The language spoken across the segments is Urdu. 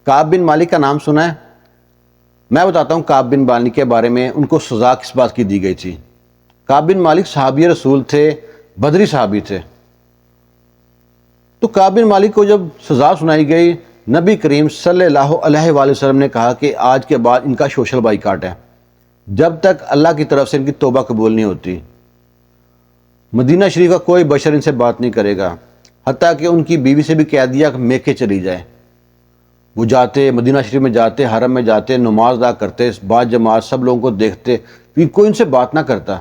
کعب بن مالک کا نام سنا ہے؟ میں بتاتا ہوں کعب بن مالک کے بارے میں، ان کو سزا کس بات کی دی گئی تھی۔ کعب بن مالک صحابی رسول تھے، بدری صحابی تھے۔ تو کعب بن مالک کو جب سزا سنائی گئی، نبی کریم صلی اللہ علیہ وآلہ وسلم نے کہا کہ آج کے بعد ان کا سوشل بائیکاٹ ہے، جب تک اللہ کی طرف سے ان کی توبہ قبول نہیں ہوتی۔ مدینہ شریف کا کوئی بشر ان سے بات نہیں کرے گا، حتیٰ کہ ان کی بیوی سے بھی کہہ دیا کہ میکے چلی جائے۔ وہ جاتے مدینہ شریف میں جاتے، حرم میں جاتے، نماز ادا کرتے، بعد جماعت سب لوگوں کو دیکھتے، کوئی ان سے بات نہ کرتا۔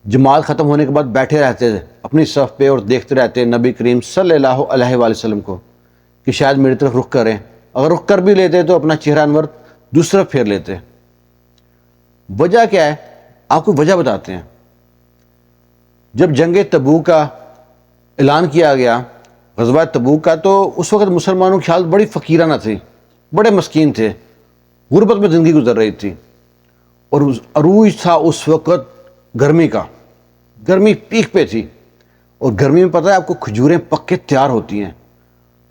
جماعت ختم ہونے کے بعد بیٹھے رہتے اپنی صف پہ اور دیکھتے رہتے نبی کریم صلی اللہ علیہ وآلہ وسلم کو کہ شاید میری طرف رخ کریں۔ اگر رخ کر بھی لیتے تو اپنا چہرہ انور دوسری طرف پھیر لیتے۔ وجہ کیا ہے؟ آپ کو وجہ بتاتے ہیں۔ جب جنگ تبوک کا اعلان کیا گیا، غزوہ تبوک کا، تو اس وقت مسلمانوں کی حالت بڑی فقیرانہ تھی، بڑے مسکین تھے، غربت میں زندگی گزر رہی تھی، اور عروج تھا اس وقت گرمی کا، گرمی پیک پہ تھی۔ اور گرمی میں پتہ ہے آپ کو کھجوریں پکے تیار ہوتی ہیں،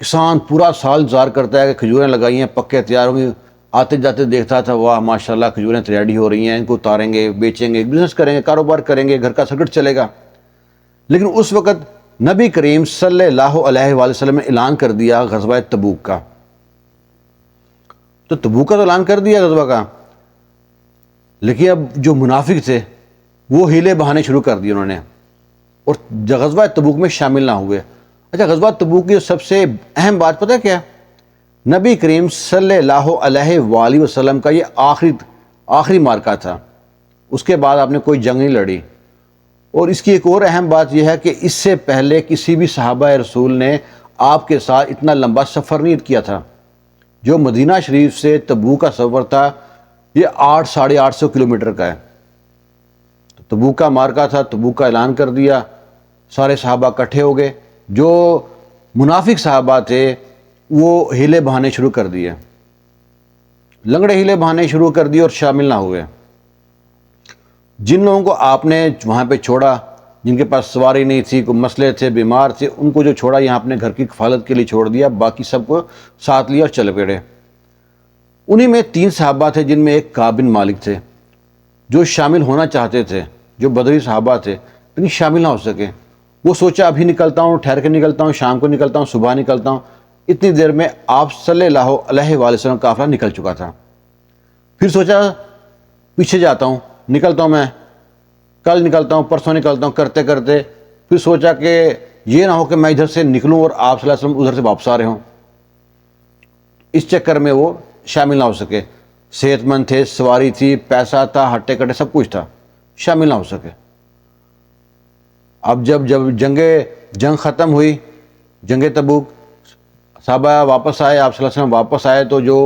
کسان پورا سال انتظار کرتا ہے کہ کھجوریں لگائی ہیں پکے تیار ہوں گی، آتے جاتے دیکھتا تھا واہ ماشاءاللہ کھجوریں ریڈی ہو رہی ہیں، ان کو اتاریں گے، بیچیں گے، بزنس کریں گے، کاروبار کریں گے، گھر کا سرکٹ چلے گا۔ لیکن اس وقت نبی کریم صلی اللہ علیہ وآلہ وسلم نے اعلان کر دیا غزوہ تبوک کا۔ تو تبوک کا تو اعلان کر دیا غزوہ کا، لیکن اب جو منافق تھے وہ ہیلے بہانے شروع کر دیے انہوں نے، اور غزوہ تبوک میں شامل نہ ہوئے۔ اچھا، غزوہ تبوک کی سب سے اہم بات پتہ کیا ہے؟ نبی کریم صلی اللہ علیہ وآلہ وسلم کا یہ آخری مارکہ تھا، اس کے بعد آپ نے کوئی جنگ نہیں لڑی۔ اور اس کی ایک اور اہم بات یہ ہے کہ اس سے پہلے کسی بھی صحابہ رسول نے آپ کے ساتھ اتنا لمبا سفر نہیں کیا تھا۔ جو مدینہ شریف سے تبوک کا سفر تھا یہ 800-850 کلومیٹر کا ہے۔ تبوک کا مارکہ تھا، تبوک کا اعلان کر دیا، سارے صحابہ اکٹھے ہو گئے۔ جو منافق صحابہ تھے وہ ہیلے بہانے شروع کر دیے، لنگڑے ہیلے بہانے شروع کر دیے اور شامل نہ ہوئے۔ جن لوگوں کو آپ نے وہاں پہ چھوڑا، جن کے پاس سواری نہیں تھی، کوئی مسئلے تھے، بیمار تھے، ان کو جو چھوڑا یہاں اپنے گھر کی کفالت کے لیے چھوڑ دیا، باقی سب کو ساتھ لیا اور چل پڑے۔ انہی میں 3 صحابہ تھے جن میں ایک کعب بن مالک تھے، جو شامل ہونا چاہتے تھے، جو بدری صحابہ تھے لیکن شامل نہ ہو سکے۔ وہ سوچا ابھی نکلتا ہوں، ٹھہر کے نکلتا ہوں، شام کو نکلتا ہوں، صبح نکلتا ہوں۔ اتنی دیر میں آپ صلی اللہ علیہ وآلہ وسلم کا قافلہ نکل چکا تھا۔ پھر سوچا پیچھے جاتا ہوں، نکلتا ہوں، میں کل نکلتا ہوں، پرسوں نکلتا ہوں، کرتے کرتے پھر سوچا کہ یہ نہ ہو کہ میں ادھر سے نکلوں اور آپ صلی اللہ علیہ وسلم ادھر سے واپس آ رہے ہوں۔ اس چکر میں وہ شامل نہ ہو سکے۔ صحت مند تھے، سواری تھی، پیسہ تھا، ہٹے کٹے سب کچھ تھا، شامل نہ ہو سکے۔ اب جب جنگ ختم ہوئی، جنگ تبوک، صحابہ واپس آئے، آپ صلی اللہ علیہ وسلم واپس آئے، تو جو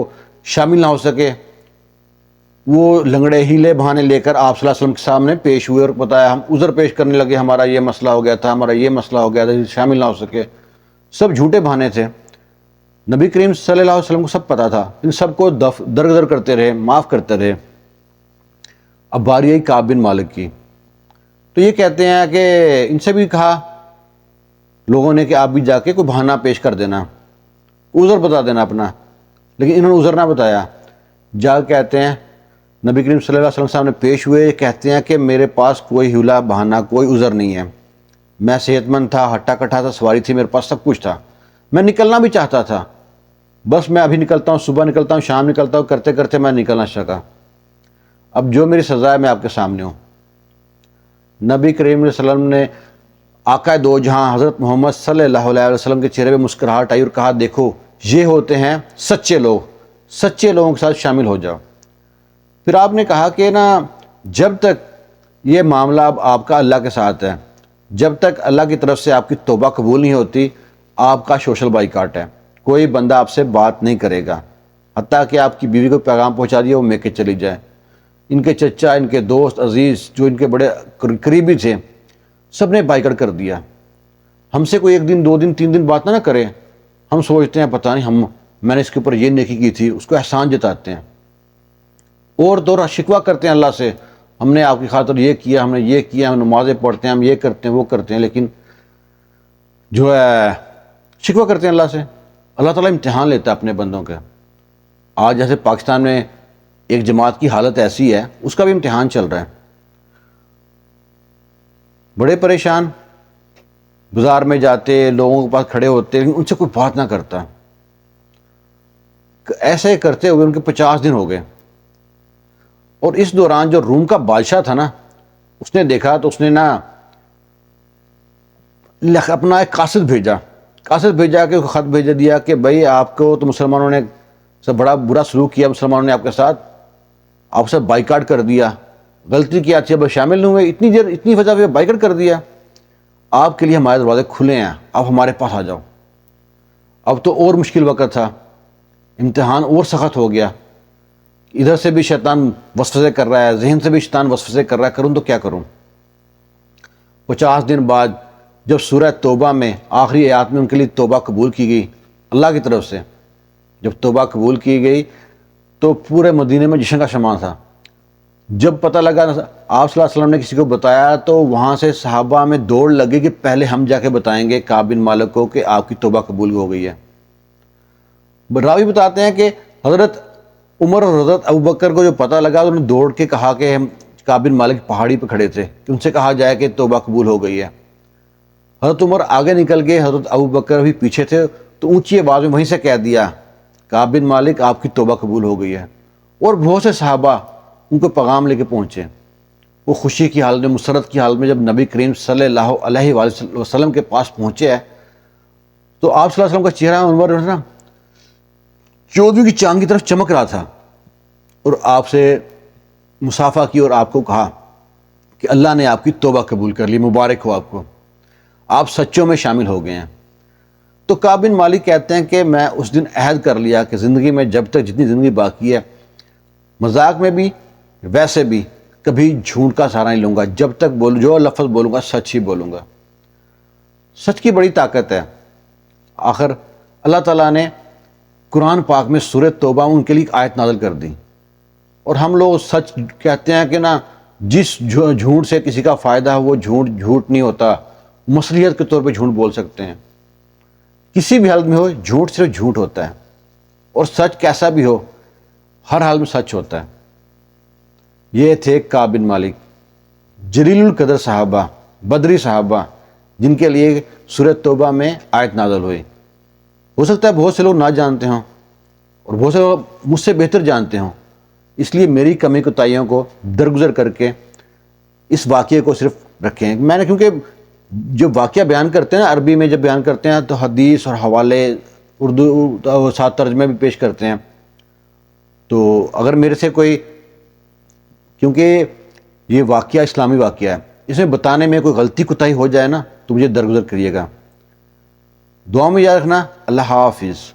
شامل نہ ہو سکے وہ لنگڑے ہیلے بہانے لے کر آپ صلی اللہ علیہ وسلم کے سامنے پیش ہوئے اور بتایا، ہم عذر پیش کرنے لگے، ہمارا یہ مسئلہ ہو گیا تھا، ہمارا یہ مسئلہ ہو گیا تھا، شامل نہ ہو سکے۔ سب جھوٹے بہانے تھے۔ نبی کریم صلی اللہ علیہ وسلم کو سب پتہ تھا، ان سب کو درگزر کرتے رہے، معاف کرتے رہے۔ اب باری آئی کعب بن مالک کی، تو یہ کہتے ہیں کہ ان سے بھی کہا لوگوں نے کہ آپ بھی جا کے کوئی بہانہ پیش کر دینا، عذر بتا دینا اپنا، لیکن انہوں نے عذر نہ بتایا۔ جا کہتے ہیں نبی کریم صلی اللہ علیہ وسلم سامنے پیش ہوئے، کہتے ہیں کہ میرے پاس کوئی حیلہ بہانہ، کوئی عذر نہیں ہے، میں صحت مند تھا، ہٹا کٹا تھا، سواری تھی، میرے پاس سب کچھ تھا، میں نکلنا بھی چاہتا تھا، بس میں ابھی نکلتا ہوں، صبح نکلتا ہوں، شام نکلتا ہوں، کرتے کرتے میں نکل نہ سکا۔ اب جو میری سزا ہے میں آپ کے سامنے ہوں۔ نبی کریم علیہ وسلم نے آقا دو جہاں حضرت محمد صلی اللہ علیہ وسلم کے چہرے پہ مسکراہٹ آئی اور کہا دیکھو یہ ہوتے ہیں سچے لوگ، سچے لوگوں کے ساتھ شامل ہو جاؤ۔ پھر آپ نے کہا کہ نا جب تک یہ معاملہ اب آپ کا اللہ کے ساتھ ہے، جب تک اللہ کی طرف سے آپ کی توبہ قبول نہیں ہوتی، آپ کا سوشل بائیکاٹ ہے، کوئی بندہ آپ سے بات نہیں کرے گا، حتیٰ کہ آپ کی بیوی کو پیغام پہنچا دیا وہ میکے چلی جائے۔ ان کے چچا، ان کے دوست عزیز جو ان کے بڑے قریبی تھے، سب نے بائیکاٹ کر دیا۔ ہم سے کوئی 1 دن 2 دن 3 دن بات نہ کرے، ہم سوچتے ہیں پتہ نہیں میں نے اس کے اوپر یہ نیکی کی تھی، اس کو احسان جتاتے ہیں اور دورہ شکوہ کرتے ہیں اللہ سے، ہم نے آپ کی خاطر یہ کیا، ہم نے یہ کیا، ہم نمازیں پڑھتے ہیں، ہم یہ کرتے ہیں وہ کرتے ہیں، لیکن جو ہے شکوہ کرتے ہیں اللہ سے۔ اللہ تعالیٰ امتحان لیتا ہے اپنے بندوں کا۔ آج جیسے پاکستان میں ایک جماعت کی حالت ایسی ہے، اس کا بھی امتحان چل رہا ہے، بڑے پریشان، بازار میں جاتے، لوگوں کے پاس کھڑے ہوتے، لیکن ان سے کوئی بات نہ کرتا۔ ایسے کرتے ہوئے ان کے 50 دن ہو گئے، اور اس دوران جو روم کا بادشاہ تھا نا، اس نے دیکھا تو اس نے نا اپنا ایک قاصد بھیجا کہ خط بھیج دیا کہ بھائی آپ کو تو مسلمانوں نے سب بڑا برا سلوک کیا، مسلمانوں نے آپ کے ساتھ، آپ سے بائیکاٹ کر دیا، غلطی کیا تھی، اب شامل نہیں ہوئے، اتنی وجہ پہ بائیکاٹ کر دیا، آپ کے لیے ہمارے دروازے کھلے ہیں، آپ ہمارے پاس آ جاؤ۔ اب تو اور مشکل وقت تھا، امتحان اور سخت ہو گیا، ادھر سے بھی شیطان وسوسے کر رہا ہے، ذہن سے بھی شیطان وسوسے کر رہا ہے، کروں تو کیا کروں۔ 50 دن بعد جب سورہ توبہ میں آخری آیات میں ان کے لیے توبہ قبول کی گئی اللہ کی طرف سے، جب توبہ قبول کی گئی تو پورے مدینے میں جشن کا شمع تھا۔ جب پتہ لگا آپ صلی اللہ علیہ وسلم نے کسی کو بتایا تو وہاں سے صحابہ میں دوڑ لگی کہ پہلے ہم جا کے بتائیں گے کعب بن مالک کو کہ آپ کی توبہ قبول ہو گئی ہے۔ راوی بتاتے ہیں کہ حضرت عمر اور حضرت ابوبکر کو جو پتہ لگا تو انہوں نے دوڑ کے کہا کہ ہم کعب بن مالک پہاڑی پہ کھڑے تھے کہ ان سے کہا جائے کہ توبہ قبول ہو گئی ہے۔ حضرت عمر آگے نکل گئے، حضرت ابوبکر بھی پیچھے تھے، تو اونچی آواز میں وہیں سے کہہ دیا کعب بن مالک آپ کی توبہ قبول ہو گئی ہے۔ اور بہت سے صحابہ ان کو پیغام لے کے پہنچے، وہ خوشی کی حالت میں، مسرت کی حالت میں جب نبی کریم صلی اللہ علیہ وآلہ وسلم کے پاس پہنچے ہیں تو آپ صلی اللہ علیہ وسلم کا چہرہ انور نا چودھویں کی چاند کی طرف چمک رہا تھا، اور آپ سے مصافحہ کی اور آپ کو کہا کہ اللہ نے آپ کی توبہ قبول کر لی، مبارک ہو آپ کو، آپ سچوں میں شامل ہو گئے ہیں۔ تو کعب بن مالک کہتے ہیں کہ میں اس دن عہد کر لیا کہ زندگی میں جب تک جتنی زندگی باقی ہے، مذاق میں بھی ویسے بھی کبھی جھوٹ کا سہارا نہیں لوں گا، جب تک جو لفظ بولوں گا سچ ہی بولوں گا۔ سچ کی بڑی طاقت ہے۔ آخر اللہ تعالیٰ نے قرآن پاک میں سورہ توبہ ان کے لیے ایک آیت نازل کر دی، اور ہم لوگ سچ کہتے ہیں کہ نا جس جھوٹ سے کسی کا فائدہ ہے وہ جھوٹ نہیں ہوتا، مصلحت کے طور پہ جھوٹ بول سکتے ہیں، کسی بھی حالت میں ہو جھوٹ صرف جھوٹ ہوتا ہے، اور سچ کیسا بھی ہو ہر حال میں سچ ہوتا ہے۔ یہ تھے کعب بن مالک، جلیل القدر صحابہ، بدری صحابہ، جن کے لیے سورہ توبہ میں آیت نازل ہوئی۔ ہو سکتا ہے بہت سے لوگ نہ جانتے ہوں، اور بہت سے لوگ مجھ سے بہتر جانتے ہوں، اس لیے میری کمی کوتاہیوں کو درگزر کر کے اس واقعے کو صرف رکھیں۔ میں نے کیونکہ جو واقعہ بیان کرتے ہیں نا عربی میں جب بیان کرتے ہیں تو حدیث اور حوالے اردو ساتھ ترجمے بھی پیش کرتے ہیں، تو اگر میرے سے کوئی، کیونکہ یہ واقعہ اسلامی واقعہ ہے، اس میں بتانے میں کوئی غلطی کوتاہی ہو جائے نا تو مجھے درگزر کریے گا۔ دعا میں یاد رکھنا۔ اللہ حافظ۔